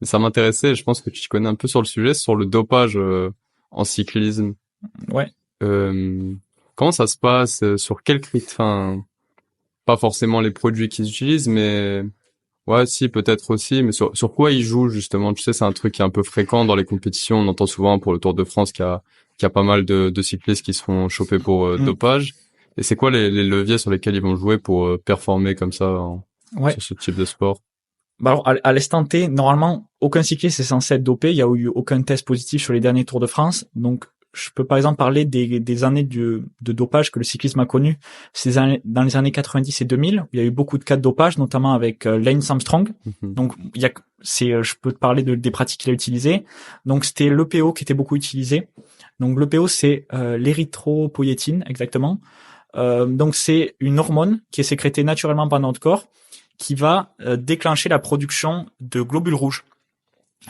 Mais ça m'intéressait, je pense que tu te connais un peu sur le sujet, sur le dopage en cyclisme. Ouais. Euh, Comment ça se passe? Sur quels critères? Enfin, pas forcément les produits qu'ils utilisent, mais ouais, si, peut-être aussi. Mais sur quoi ils jouent justement? Tu sais, c'est un truc qui est un peu fréquent dans les compétitions. On entend souvent pour le Tour de France qu'il y a pas mal de cyclistes qui se font choper pour Mm. dopage. Et c'est quoi les leviers sur lesquels ils vont jouer pour performer comme ça Ouais. sur ce type de sport? Bah alors, à l'instant T, normalement, aucun cycliste est censé être dopé. Il y a eu aucun test positif sur les derniers Tours de France. Donc, je peux par exemple parler des années de dopage que le cyclisme a connu. Dans les années 90 et 2000, où il y a eu beaucoup de cas de dopage, notamment avec Lance Armstrong. Mhm. Donc, je peux te parler des pratiques qu'il a utilisées. Donc, c'était l'EPO qui était beaucoup utilisé. Donc, l'EPO, c'est l'érythropoïétine, exactement. Donc, c'est une hormone qui est sécrétée naturellement par notre corps, qui va déclencher la production de globules rouges.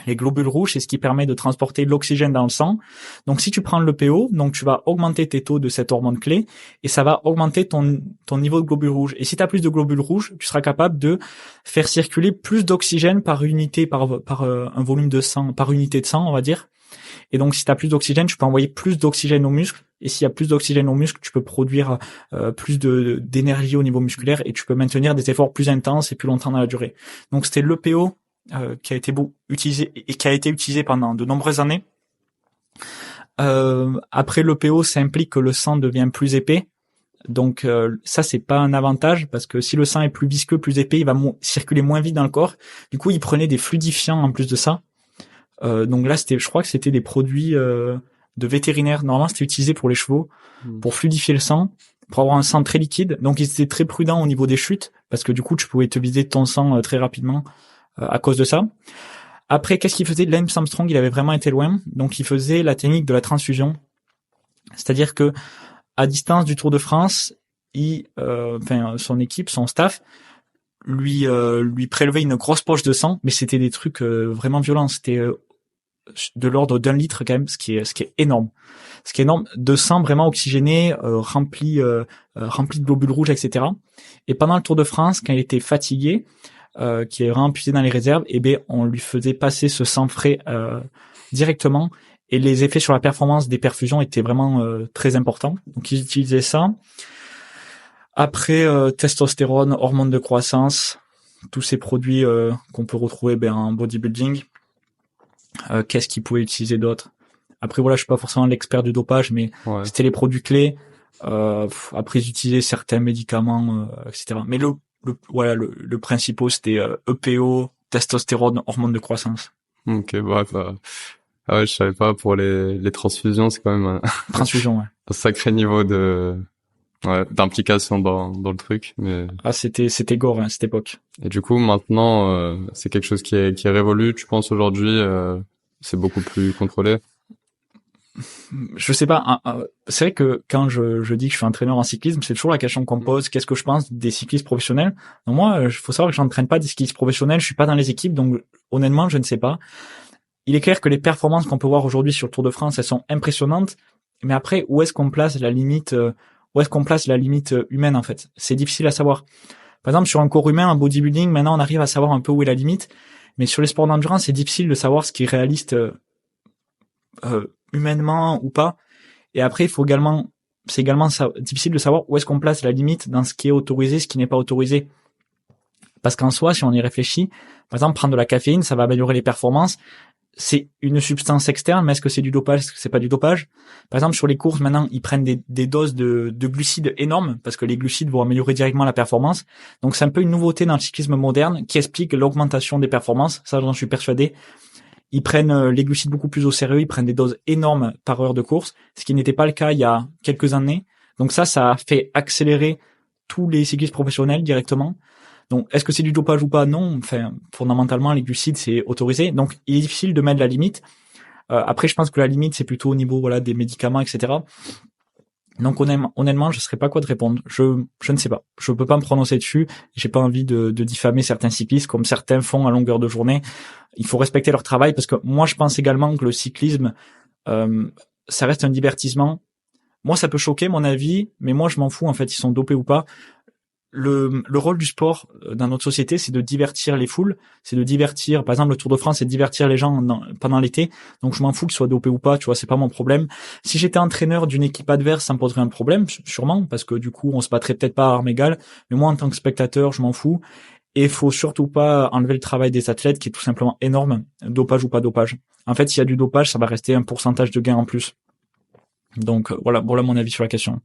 Les globules rouges, c'est ce qui permet de transporter l'oxygène dans le sang. Donc, si tu prends l'EPO, donc tu vas augmenter tes taux de cette hormone clé et ça va augmenter ton niveau de globules rouges. Et si tu as plus de globules rouges, tu seras capable de faire circuler plus d'oxygène par unité, par un volume de sang, par unité de sang, on va dire. Et donc, si tu as plus d'oxygène, tu peux envoyer plus d'oxygène aux muscles. Et s'il y a plus d'oxygène aux muscles, tu peux produire plus d'énergie au niveau musculaire et tu peux maintenir des efforts plus intenses et plus longtemps dans la durée. Donc, c'était l'EPO qui a été utilisé et qui a été utilisé pendant de nombreuses années. Après l'EPO, ça implique que le sang devient plus épais. Donc ça, c'est pas un avantage parce que si le sang est plus visqueux, plus épais, il va circuler moins vite dans le corps. Du coup, il prenait des fluidifiants en plus de ça. Donc là, je crois que c'était des produits de vétérinaires. Normalement, c'était utilisé pour les chevaux, pour fluidifier le sang, pour avoir un sang très liquide. Donc, ils étaient très prudents au niveau des chutes, parce que du coup, tu pouvais te vider ton sang très rapidement à cause de ça. Après, qu'est-ce qu'il faisait? Lance Armstrong, il avait vraiment été loin. Donc, il faisait la technique de la transfusion. C'est-à-dire que à distance du Tour de France, son équipe, son staff, lui prélevait une grosse poche de sang, mais c'était des trucs vraiment violents. C'était de l'ordre d'1 litre quand même, ce qui est énorme. Ce qui est énorme, de sang vraiment oxygéné, rempli de globules rouges, etc. Et pendant le Tour de France, quand il était fatigué, qui est vraiment puisé dans les réserves, eh bien, on lui faisait passer ce sang frais directement. Et les effets sur la performance des perfusions étaient vraiment très importants. Donc, ils utilisaient ça. Après, testostérone, hormones de croissance, tous ces produits qu'on peut retrouver en bodybuilding. Qu'est-ce qu'ils pouvaient utiliser d'autre? Après, voilà, je suis pas forcément l'expert du dopage, mais Ouais. c'était les produits clés. Après, ils utilisaient certains médicaments, etc. Mais le principal, c'était EPO, testostérone, hormones de croissance. Ok, bref. Ah ouais, je savais pas pour les transfusions, c'est quand même Transfusion, ouais. un sacré niveau d'implication dans le truc. Mais Ah, c'était gore, hein, cette époque. et du coup maintenant, c'est quelque chose qui est révolu. Tu penses aujourd'hui, c'est beaucoup plus contrôlé. Je sais pas, c'est vrai que quand je dis que je suis entraîneur en cyclisme, c'est toujours la question qu'on me pose, qu'est-ce que je pense des cyclistes professionnels? Donc moi, il faut savoir que j'entraîne pas des cyclistes professionnels, je suis pas dans les équipes, donc honnêtement, je ne sais pas. Il est clair que les performances qu'on peut voir aujourd'hui sur le Tour de France, elles sont impressionnantes, mais après, où est-ce qu'on place la limite, humaine, en fait? C'est difficile à savoir. Par exemple, sur un corps humain, en bodybuilding, maintenant, on arrive à savoir un peu où est la limite, mais sur les sports d'endurance, c'est difficile de savoir ce qui est réaliste, humainement ou pas. Et après, c'est également difficile de savoir où est-ce qu'on place la limite dans ce qui est autorisé, ce qui n'est pas autorisé. Parce qu'en soi, si on y réfléchit, par exemple, prendre de la caféine, ça va améliorer les performances. C'est une substance externe, mais est-ce que c'est du dopage? Est-ce que c'est pas du dopage? Par exemple, sur les courses, maintenant, ils prennent des doses de glucides énormes, parce que les glucides vont améliorer directement la performance. Donc, c'est un peu une nouveauté dans le cyclisme moderne qui explique l'augmentation des performances. Ça, j'en suis persuadé. Ils prennent les glucides beaucoup plus au sérieux, ils prennent des doses énormes par heure de course, ce qui n'était pas le cas il y a quelques années. Donc ça a fait accélérer tous les cyclistes professionnels directement. Donc est-ce que c'est du dopage ou pas? Non. Enfin, fondamentalement, les glucides, c'est autorisé. Donc il est difficile de mettre la limite. Après, je pense que la limite, c'est plutôt au niveau des médicaments, etc. Donc honnêtement, je ne saurais pas quoi te répondre. Je ne sais pas. Je peux pas me prononcer dessus. J'ai pas envie de diffamer certains cyclistes comme certains font à longueur de journée. Il faut respecter leur travail parce que moi, je pense également que le cyclisme, ça reste un divertissement. Moi, ça peut choquer mon avis, mais moi, je m'en fous. En fait, ils sont dopés ou pas. le rôle du sport dans notre société, c'est de divertir les foules, c'est de divertir, par exemple, le Tour de France, c'est de divertir les gens pendant l'été. Donc, je m'en fous qu'ils soient dopés ou pas, tu vois, c'est pas mon problème. Si j'étais entraîneur d'une équipe adverse, ça me poserait un problème, sûrement, parce que du coup, on se battrait peut-être pas à armes égales. Mais moi, en tant que spectateur, je m'en fous. Et faut surtout pas enlever le travail des athlètes, qui est tout simplement énorme, dopage ou pas dopage. En fait, s'il y a du dopage, ça va rester un pourcentage de gain en plus. Donc, voilà mon avis sur la question.